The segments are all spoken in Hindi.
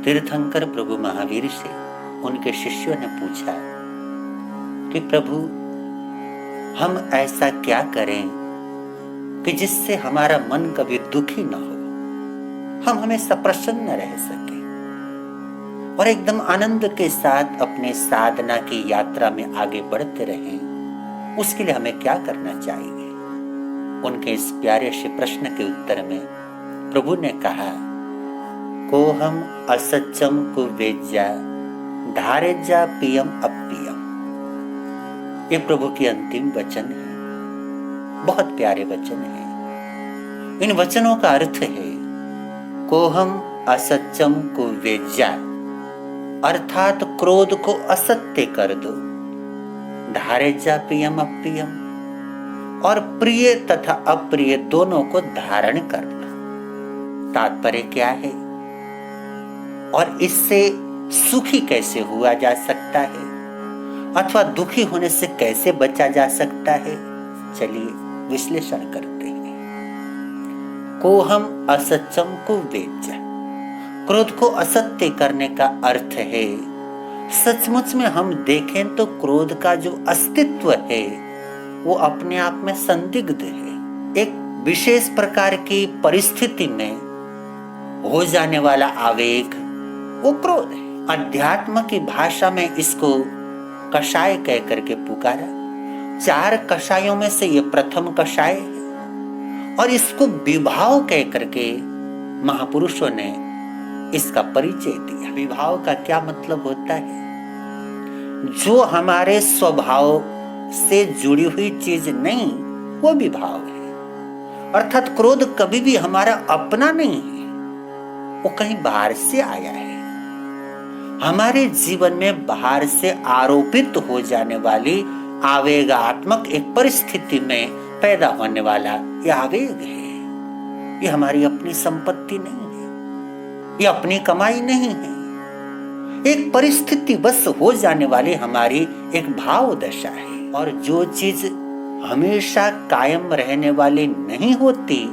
तीर्थंकर प्रभु महावीर से उनके शिष्यों ने पूछा कि प्रभु, हम ऐसा क्या करें कि जिससे हमारा मन कभी दुखी न हो, हम हमेशा प्रसन्न रह सके और एकदम आनंद के साथ अपने साधना की यात्रा में आगे बढ़ते रहें। उसके लिए हमें क्या करना चाहिए? उनके इस प्यारे से प्रश्न के उत्तर में प्रभु ने कहा, कोहम असत्यम कुवेज्या धारेज्या पियम अप्पियम। ये प्रभु के अंतिम वचन है, बहुत प्यारे वचन है। इन वचनों का अर्थ है, कोहम असत्यम कुवेज्या, अर्थात क्रोध को असत्य कर दो, धारेज्या पियम अप्पियम, और प्रिय तथा अप्रिय दोनों को धारण कर लो। तात्पर्य क्या है और इससे सुखी कैसे हुआ जा सकता है अथवा दुखी होने से कैसे बचा जा सकता है? चलिए विश्लेषण करते हैं। कोहम असत्यम कुवेज्या, क्रोध को असत्य करने का अर्थ है, सचमुच में हम देखें तो क्रोध का जो अस्तित्व है वो अपने आप में संदिग्ध है। एक विशेष प्रकार की परिस्थिति में हो जाने वाला आवेग वो क्रोध है। अध्यात्म की भाषा में इसको कषाय कह करके पुकारा। 4 कषायों में से ये प्रथम कषाय है और इसको विभाव कह करके महापुरुषों ने इसका परिचय दिया। विभाव का क्या मतलब होता है? जो हमारे स्वभाव से जुड़ी हुई चीज नहीं, वो विभाव है। अर्थात क्रोध कभी भी हमारा अपना नहीं है, वो कहीं बाहर से आया है। हमारे जीवन में बाहर से आरोपित हो जाने वाली आवेगात्मक एक परिस्थिति में पैदा होने वाला यह आवेग है। ये हमारी अपनी संपत्ति नहीं है, ये अपनी कमाई नहीं है। एक परिस्थिति बस हो जाने वाली हमारी एक भाव दशा है। और जो चीज हमेशा कायम रहने वाली नहीं होती,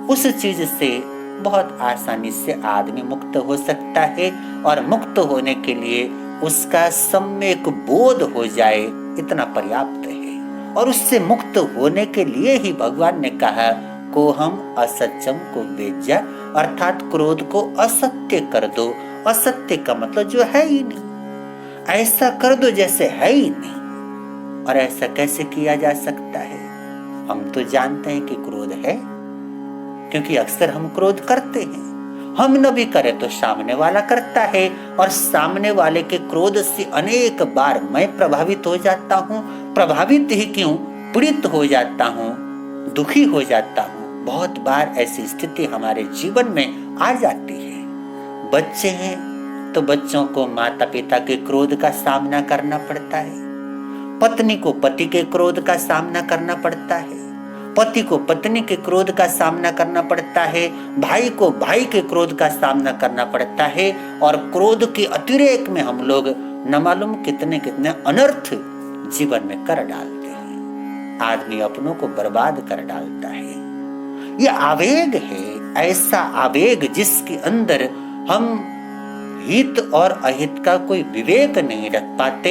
उस चीज से बहुत आसानी से आदमी मुक्त हो सकता है और मुक्त होने के लिए उसका सम्यक बोध हो जाए, इतना पर्याप्त है। और उससे मुक्त होने के लिए ही भगवान ने कहा, कोहम असत्यम कुवेज्या, अर्थात क्रोध को असत्य कर दो। असत्य का मतलब जो है ही नहीं, ऐसा कर दो जैसे है ही नहीं। और ऐसा कैसे किया जा सकता है? हम तो जानते हैं कि क्रोध है, क्योंकि अक्सर हम क्रोध करते हैं। हम न भी करें तो सामने वाला करता है, और सामने वाले के क्रोध से अनेक बार मैं प्रभावित हो जाता हूँ। प्रभावित ही क्यों, पीड़ित हो जाता हूँ, दुखी हो जाता हूँ। बहुत बार ऐसी स्थिति हमारे जीवन में आ जाती है। बच्चे हैं तो बच्चों को माता पिता के क्रोध का सामना करना पड़ता है, पत्नी को पति के क्रोध का सामना करना पड़ता है, पति को पत्नी के क्रोध का सामना करना पड़ता है, भाई को भाई के क्रोध का सामना करना पड़ता है। और क्रोध के अतिरेक में हम लोग न मालूम कितने कितने अनर्थ जीवन में कर डालते हैं। आदमी अपनों को बर्बाद कर डालता है। यह आवेग है, ऐसा आवेग जिसके अंदर हम हित और अहित का कोई विवेक नहीं रख पाते,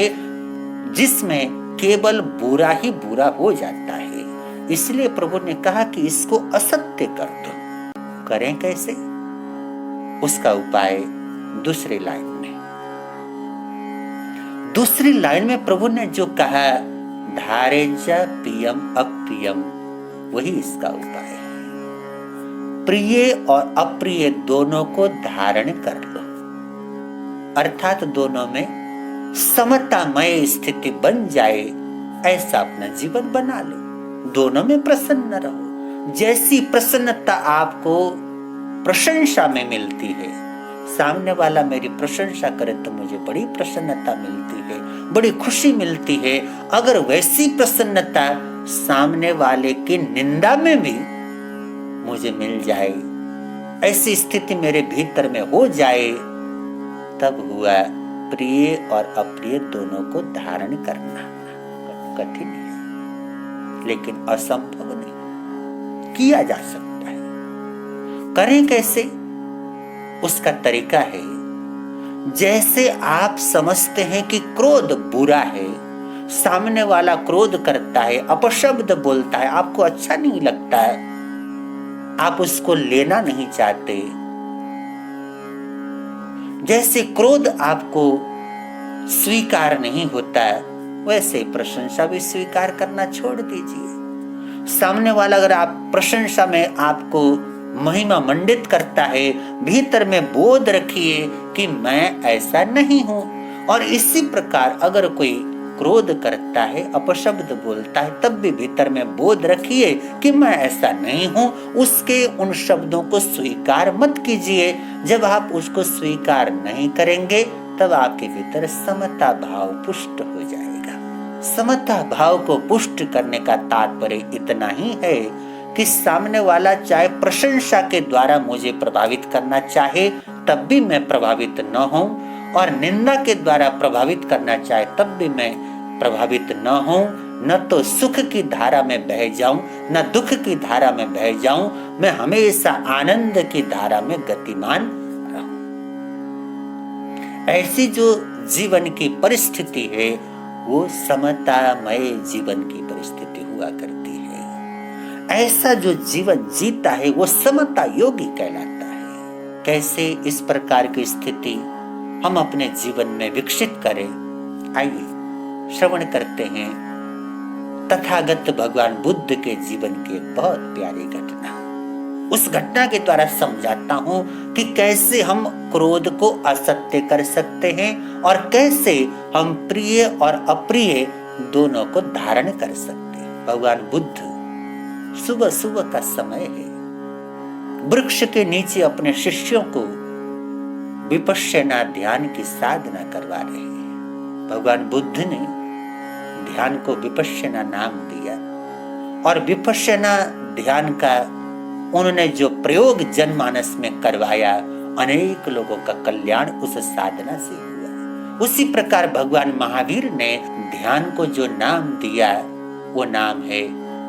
जिसमें केवल बुरा ही बुरा हो जाता है। इसलिए प्रभु ने कहा कि इसको असत्य कर दो। करें कैसे? उसका उपाय दूसरी लाइन में। दूसरी लाइन में प्रभु ने जो कहा, धारेज्या पियम अप्रियम, वही इसका उपाय है। प्रिय और अप्रिय दोनों को धारण कर लो, अर्थात दोनों में समतामय स्थिति बन जाए, ऐसा अपना जीवन बना लो। दोनों में प्रसन्न रहो। जैसी प्रसन्नता आपको प्रशंसा में मिलती है, सामने वाला मेरी प्रशंसा करे तो मुझे बड़ी प्रसन्नता मिलती है, बड़ी खुशी मिलती है। अगर वैसी प्रसन्नता सामने वाले की निंदा में भी मुझे मिल जाए, ऐसी स्थिति मेरे भीतर में हो जाए, तब हुआ प्रिय और अप्रिय दोनों को धारण करना। कठिन है लेकिन असंभव नहीं, किया जा सकता है। करें कैसे? उसका तरीका है जैसे आप समझते हैं कि क्रोध बुरा है, सामने वाला क्रोध करता है, अपशब्द बोलता है, आपको अच्छा नहीं लगता है, आप उसको लेना नहीं चाहते, जैसे क्रोध आपको स्वीकार नहीं होता है, वैसे प्रशंसा भी स्वीकार करना छोड़ दीजिए। सामने वाला अगर आप प्रशंसा में आपको महिमा मंडित करता है, भीतर में बोध रखिए कि मैं ऐसा नहीं हूं। और इसी प्रकार अगर कोई क्रोध करता है, अपशब्द बोलता है, तब भी भीतर में बोध रखिए कि मैं ऐसा नहीं हूं। उसके उन शब्दों को स्वीकार मत कीजिए। जब आप उसको स्वीकार नहीं करेंगे तब आपके भीतर समता भाव पुष्ट हो जाएगा। समता भाव को पुष्ट करने का तात्पर्य इतना ही है कि सामने वाला चाहे प्रशंसा के द्वारा मुझे प्रभावित करना चाहे तब भी मैं प्रभावित न हूं, और निंदा के द्वारा प्रभावित करना चाहे तब भी मैं प्रभावित न हूं। न तो सुख की धारा में बह जाऊं, न दुख की धारा में बह जाऊं, मैं हमेशा आनंद की धारा में गतिमान रहूं। ऐसी जो जीवन की परिस्थिति है वो समतामय जीवन की परिस्थिति हुआ करती है। ऐसा जो जीवन जीता है वो समता योगी कहलाता है। कैसे इस प्रकार की स्थिति हम अपने जीवन में विकसित करें, आइए श्रवण करते हैं तथागत भगवान बुद्ध के जीवन की एक बहुत प्यारी घटना। उस घटना के द्वारा समझाता हूं कि कैसे हम क्रोध को असत्य कर सकते हैं और कैसे हम प्रिय और अप्रिय दोनों को धारण कर सकते हैं। भगवान बुद्ध सुबह सुबह का समय है, वृक्ष के नीचे अपने शिष्यों को विपश्यना ध्यान की साधना करवा रहे हैं। भगवान बुद्ध ने ध्यान को विपश्यना नाम दिया और विपश्यना ध्यान का उन्होंने जो प्रयोग जनमानस में करवाया, अनेक लोगों का कल्याण उस साधना से हुआ। उसी प्रकार भगवान महावीर ने ध्यान को जो नाम दिया वो नाम है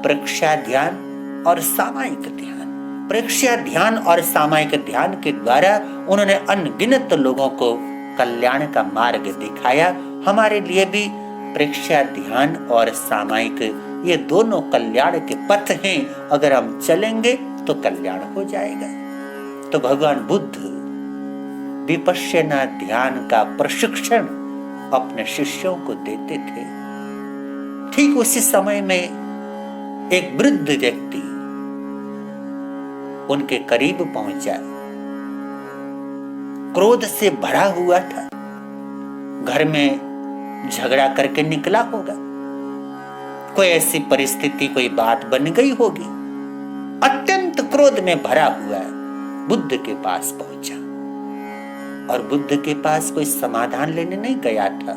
प्रेक्षा ध्यान और सामायिक ध्यान। प्रेक्षा ध्यान और सामायिक ध्यान के द्वारा उन्होंने अनगिनत लोगों को कल्याण का मार्ग दिखाया। हमारे लिए भी प्रेक्षा ध्यान और सामायिक ये दोनों कल्याण के पथ हैं। अगर हम चलेंगे तो कल्याण हो जाएगा। तो भगवान बुद्ध विपश्यना ध्यान का प्रशिक्षण अपने शिष्यों को देते थे। ठीक उसी समय में एक वृद्ध व्यक्ति उनके करीब पहुंचा, क्रोध से भरा हुआ था, घर में झगड़ा करके निकला होगा, कोई ऐसी परिस्थिति, कोई बात बन गई होगी, अत्यंत क्रोध में भरा हुआ बुद्ध के पास पहुंचा। और बुद्ध के पास कोई समाधान लेने नहीं गया था,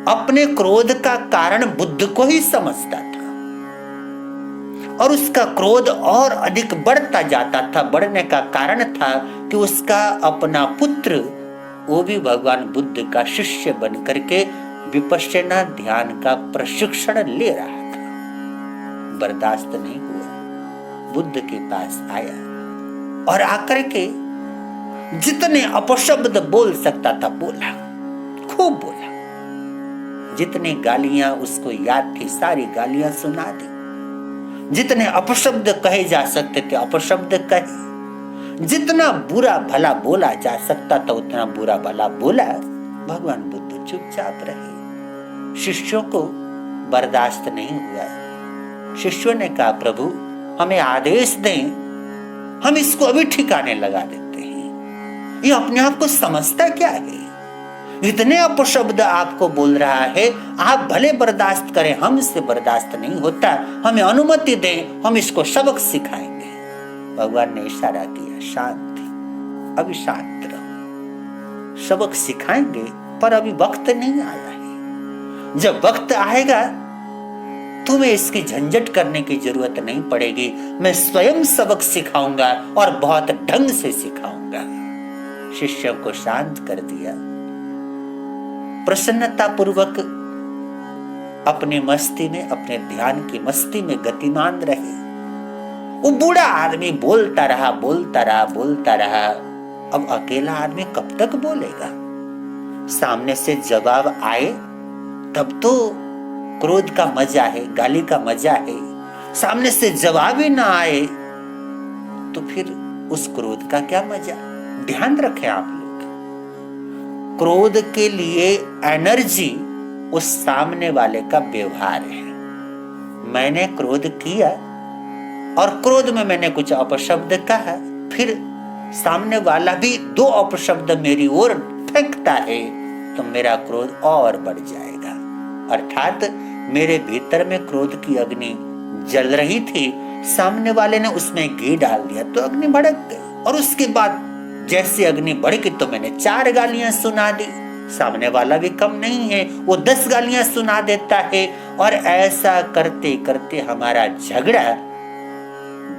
अपने क्रोध का कारण बुद्ध को ही समझता था और उसका क्रोध और अधिक बढ़ता जाता था। बढ़ने का कारण था कि उसका अपना पुत्र वो भी भगवान बुद्ध का शिष्य बन करके विपश्यना ध्यान का प्रशिक्षण ले रहा था। बर्दाश्त नहीं हुआ, बुद्ध के पास आया और आकर के जितने अपशब्द बोल सकता था बोला, खूब बोला। जितनी गालियां उसको याद थी सारी गालियां सुना दी। जितने अपशब्द कहे जा सकते थे अपशब्द कहे। जितना बुरा भला बोला जा सकता था उतना बुरा भला बोला। भगवान बुद्ध चुपचाप रहे। शिष्यों को बर्दाश्त नहीं हुआ। शिष्यों ने कहा, प्रभु हमें आदेश दें, हम इसको अभी ठिकाने लगा देते हैं। ये अपने आप को समझता क्या है? इतने अपशब्द आपको बोल रहा है, आप भले बर्दाश्त करें, हमसे बर्दाश्त नहीं होता, हमें अनुमति दें, हम इसको सबक सिखाएंगे। भगवान ने इशारा किया, शांति, अभी शांत रहो, सबक सिखाएंगे पर अभी वक्त नहीं आया है। जब वक्त आएगा तुम्हें इसकी झंझट करने की जरूरत नहीं पड़ेगी। मैं स्वयं सबक सिखाऊंगा और बहुत ढंग से सिखाऊंगा। शिष्यों को शांत कर दिया। प्रसन्नता पूर्वक अपनी मस्ती में, अपने ध्यान की मस्ती में गतिमान रहे। वो बूढ़ा आदमी बोलता रहा, बोलता रहा, बोलता रहा। अब अकेला आदमी कब तक बोलेगा? सामने से जवाब आए तब तो क्रोध का मजा है, गाली का मजा है। सामने से जवाब ही ना आए तो फिर उस क्रोध का क्या मजा? ध्यान रखें आप लोग, क्रोध के लिए एनर्जी उस सामने वाले का व्यवहार है। मैंने क्रोध किया और क्रोध में मैंने कुछ अपशब्द कहा, फिर सामने वाला भी 2 अपशब्द मेरी ओर फेंकता है तो मेरा क्रोध और बढ़ जाएगा। अर्थात मेरे भीतर में क्रोध की अग्नि जल रही थी, सामने वाले ने उसमें घी डाल दिया तो अग्नि भड़क गई, और उसके बाद जैसे अग्नि भड़की तो मैंने 4 गालियां सुना दी। सामने वाला भी कम नहीं है, वो 10 गालियां सुना देता है, और ऐसा करते करते हमारा झगड़ा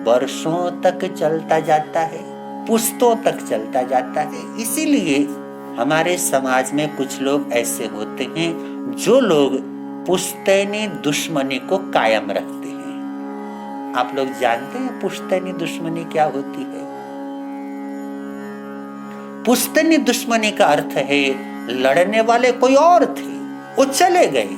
वर्षों तक चलता जाता है, पुश्तों तक चलता जाता है। इसीलिए हमारे समाज में कुछ लोग ऐसे होते हैं जो लोग पुश्तैनी दुश्मनी को कायम रखते हैं। आप लोग जानते हैं पुश्तैनी दुश्मनी क्या होती है? पुश्तैनी दुश्मनी का अर्थ है लड़ने वाले कोई और थे, वो चले गए,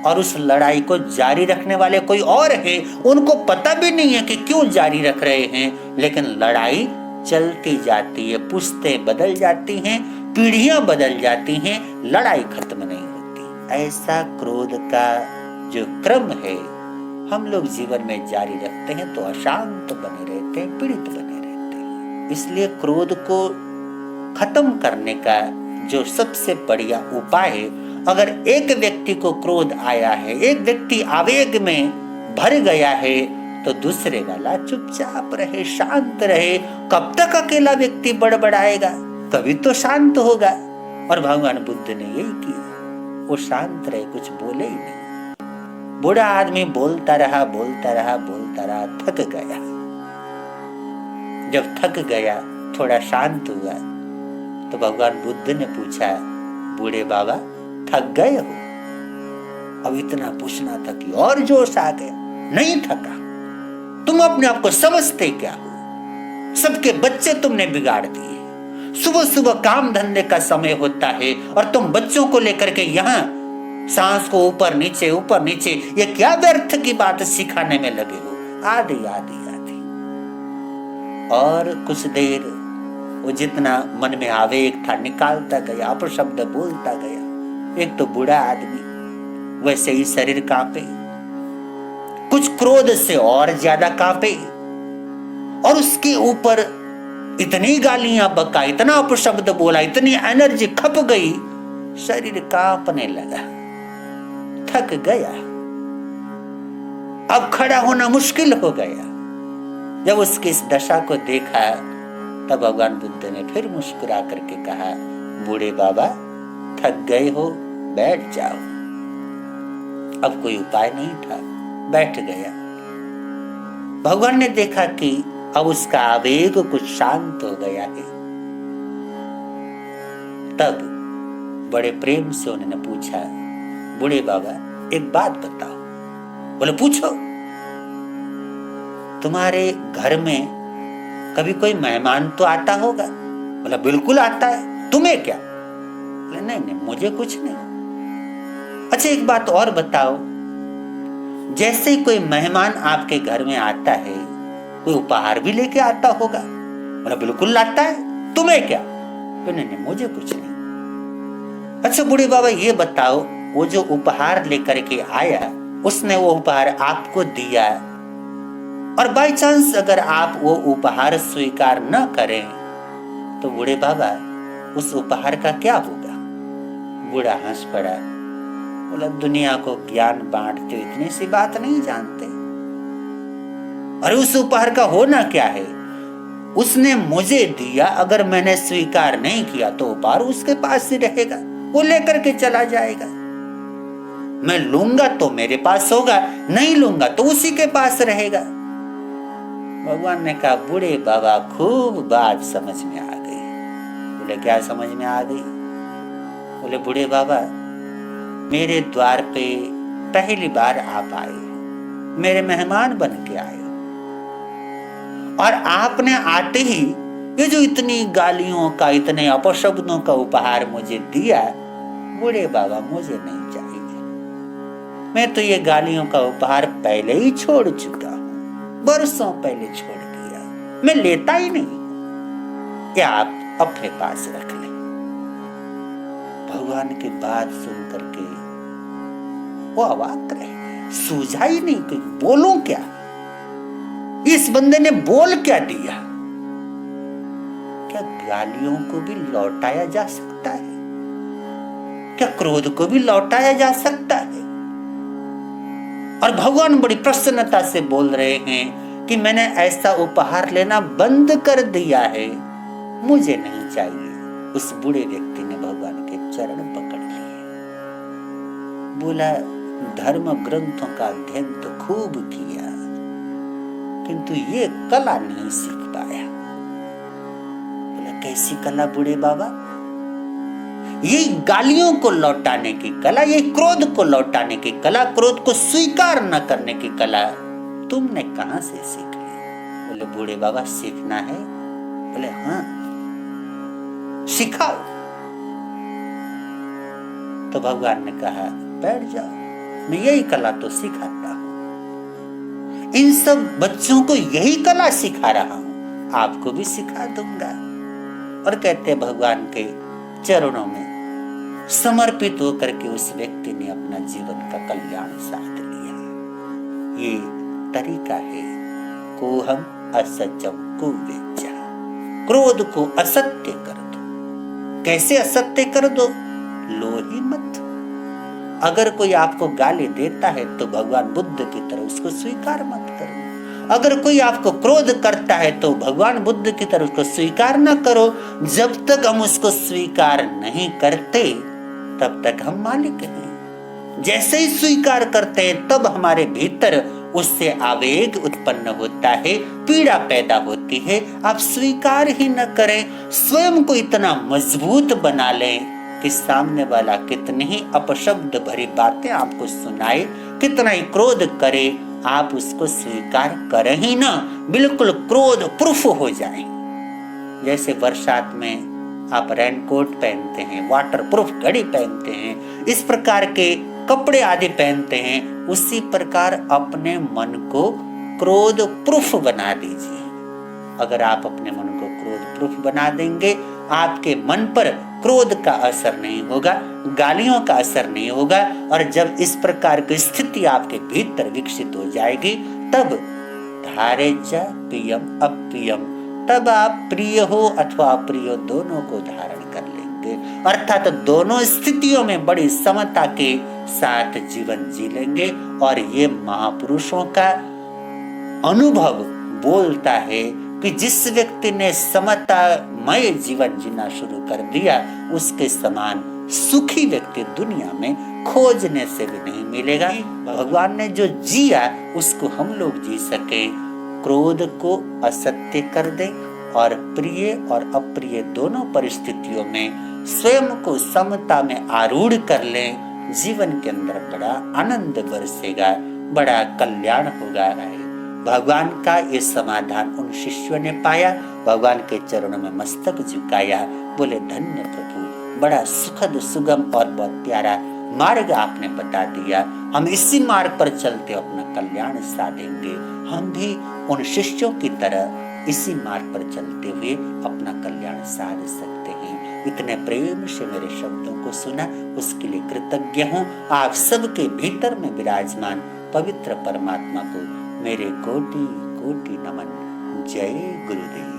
और उस लड़ाई को जारी रखने वाले कोई और है। उनको पता भी नहीं है कि क्यों जारी रख रहे हैं, लेकिन लड़ाई चलती जाती है, पुश्तें बदल जाती हैं, पीढ़ियां बदल जाती हैं, लड़ाई खत्म नहीं होती। ऐसा क्रोध का जो क्रम है हम लोग जीवन में जारी रखते हैं तो अशांत बने रहते हैं, पीड़ित बने रहते हैं। इसलिए क्रोध को खत्म करने का जो सबसे बढ़िया उपाय है, अगर एक व्यक्ति को क्रोध आया है, एक व्यक्ति आवेग में भर गया है, तो दूसरे वाला चुपचाप रहे, शांत रहे। कब तक अकेला व्यक्ति बड़बड़ाएगा? कभी तो शांत होगा। और भगवान बुद्ध ने यही किया, वो शांत रहे, कुछ बोले ही नहीं। बूढ़ा आदमी बोलता रहा, बोलता रहा, बोलता रहा, थक गया। जब थक गया, थोड़ा शांत हुआ, तो भगवान बुद्ध ने पूछा, बूढ़े बाबा थक गए हो? अब इतना पूछना था कि और जोश आ गया। नहीं थका। तुम अपने आप को समझते क्या हो? सबके बच्चे तुमने बिगाड़ दिए। सुबह सुबह काम धंधे का समय होता है और तुम बच्चों को लेकर के यहाँ सांस को ऊपर नीचे, ये क्या व्यर्थ की बात सिखाने में लगे हो? आदि आदि आदि। और कुछ देर वो जितना मन में आवेग था निकालता गया, अपशब्द बोलता गया। एक तो बूढ़ा आदमी, वैसे ही शरीर कांपे, कुछ क्रोध से और ज्यादा कांपे, और उसके ऊपर इतनी गालियां बका, इतना अपशब्द बोला, इतनी एनर्जी खप गई, शरीर कांपने लगा, थक गया। अब खड़ा होना मुश्किल हो गया। जब उसकी इस दशा को देखा तब भगवान बुद्ध ने फिर मुस्कुरा करके कहा, बूढ़े बाबा थक गए हो, बैठ जाओ। अब कोई उपाय नहीं था, बैठ गया। भगवान ने देखा कि अब उसका आवेग कुछ शांत हो गया है। तब बड़े प्रेम से उन्होंने पूछा, बूढ़े बाबा एक बात बताओ। बोले पूछो। तुम्हारे घर में कभी कोई मेहमान तो आता होगा? बोला बिल्कुल आता है। तुम्हें क्या? बोले नहीं, मुझे कुछ नहीं। अच्छा एक बात और बताओ, जैसे कोई मेहमान आपके घर में आता है, कोई उपहार भी लेके आता होगा? बोला बिल्कुल लाता है। तुम्हें क्या? नहीं, मुझे कुछ नहीं। अच्छा बूढ़े बाबा ये बताओ, वो जो उपहार लेकर के आया, उसने वो उपहार आपको दिया, और बाई चांस अगर आप वो उपहार स्वीकार न करें तो बूढ़े बाबा उस उपहार का क्या होगा? बूढ़ा हंस पड़ा, बोला दुनिया को ज्ञान बांटते इतनी सी बात नहीं जानते। और उस उपहार का होना क्या है? उसने मुझे दिया, अगर मैंने स्वीकार नहीं किया तो उपहार उसके पास ही रहेगा, वो लेकर के चला जाएगा। मैं लूंगा तो मेरे पास होगा, नहीं लूंगा तो उसी के पास रहेगा। भगवान ने कहा, बूढ़े बाबा खूब बात समझ में आ गई। बोले क्या समझ में आ गई? बोले बूढ़े बाबा मेरे द्वार पे पहली बार आप आए, मेरे मेहमान बन के आए, और आपने आते ही ये जो इतनी गालियों का, इतने अपशब्दों का उपहार मुझे दिया, बूढ़े बाबा मुझे नहीं चाहिए। मैं तो ये गालियों का उपहार पहले ही छोड़ चुका हूं, बरसों पहले छोड़ दिया, मैं लेता ही नहीं, या आप अपने पास रख लें। भगवान की बात सुन करके वो अवाक रहे, सूझा ही नहीं कि बोलूं क्या, इस बंदे ने बोल क्या दिया। क्या गालियों को भी लौटाया जा सकता है? क्या क्रोध को भी लौटाया जा सकता है? और भगवान बड़ी प्रसन्नता से बोल रहे हैं कि मैंने ऐसा उपहार लेना बंद कर दिया है, मुझे नहीं चाहिए। उस बूढ़े व्यक्ति ने भगवान के चरण पकड़ लिए, बोला धर्म ग्रंथों का अध्ययन तो खूब किया, किंतु ये कला नहीं सीख पाया। बोला कैसी कला बूढ़े बाबा? ये गालियों को लौटाने की कला, ये क्रोध को लौटाने की कला, क्रोध को स्वीकार न करने की कला तुमने कहां से सीख ली? बोले बूढ़े बाबा सीखना है। बोले हाँ सिखाओ। तो भगवान ने कहा बैठ जाओ, मैं यही कला तो सिखाता हूं, इन सब बच्चों को यही कला सिखा रहा हूं, आपको भी सिखा दूंगा। और कहते भगवान के चरणों में समर्पित होकर के उस व्यक्ति ने अपना जीवन का कल्याण साध लिया। ये तरीका है कोहम असत्यम कुवेज्जा, क्रोध को असत्य कर दो। कैसे असत्य कर दो? लो ही मत। अगर कोई आपको गाली देता है तो भगवान बुद्ध की तरह उसको स्वीकार मत करो। अगर कोई आपको क्रोध करता है तो भगवान बुद्ध की तरह उसको स्वीकार न करो। जब तक हम उसको स्वीकार नहीं करते तब तक हम मालिक हैं। जैसे ही स्वीकार करते हैं तब हमारे भीतर उससे आवेग उत्पन्न होता है, पीड़ा पैदा होती है। आप स्वीकार ही न करें, स्वयं को इतना मजबूत बना लें कि सामने वाला कितनी ही अपशब्द भरी बातें आपको सुनाए, कितना ही क्रोध करे, आप उसको स्वीकार करें ही ना, बिल्कुल क्रोध प्रूफ हो जाए। जैसे बरसात में आप रेनकोट पहनते हैं, वाटर प्रूफ घड़ी पहनते हैं, इस प्रकार के कपड़े आदि पहनते हैं, उसी प्रकार अपने मन को क्रोध प्रूफ बना दीजिए। अगर आप अपने मन को क्रोध प्रूफ बना देंगे, आपके मन पर क्रोध का असर नहीं होगा, गालियों का असर नहीं होगा। और जब इस प्रकार की स्थिति आपके भीतर विकसित हो जाएगी, तब धारेज प्रियम अप्रियम, तब आप प्रिय हो अथवा अप्रिय हो दोनों को धारण कर लेंगे। अर्थात दोनों स्थितियों में बड़ी समता के साथ जीवन जी लेंगे। और ये महापुरुषों का अनुभव बोलता है कि जिस व्यक्ति ने समतामय जीवन जीना शुरू कर दिया, उसके समान सुखी व्यक्ति दुनिया में खोजने से भी नहीं मिलेगा। भगवान ने जो जिया उसको हम लोग जी सके। क्रोध को असत्य कर दें और प्रिय और अप्रिय दोनों परिस्थितियों में स्वयं को समता में आरूढ़ कर लें। जीवन के अंदर बड़ा आनंद बरसेगा, बड़ा कल्याण होगा। भगवान का ये समाधान उन शिष्यों ने पाया, भगवान के चरणों में मस्तक झुकाया, बोले धन्य प्रभु, बड़ा सुखद सुगम और बहुत प्यारा मार्ग आपने बता दिया। हम इसी मार्ग पर चलते अपना कल्याण साधेंगे। हम भी उन शिष्यों की तरह इसी मार्ग पर चलते हुए अपना कल्याण साध सकते हैं। इतने प्रेम से मेरे शब्दों को सुना, उसके लिए कृतज्ञ हूँ। आप सबके भीतर में विराजमान पवित्र परमात्मा को मेरे कोटि कोटि नमन। जय गुरुदेव।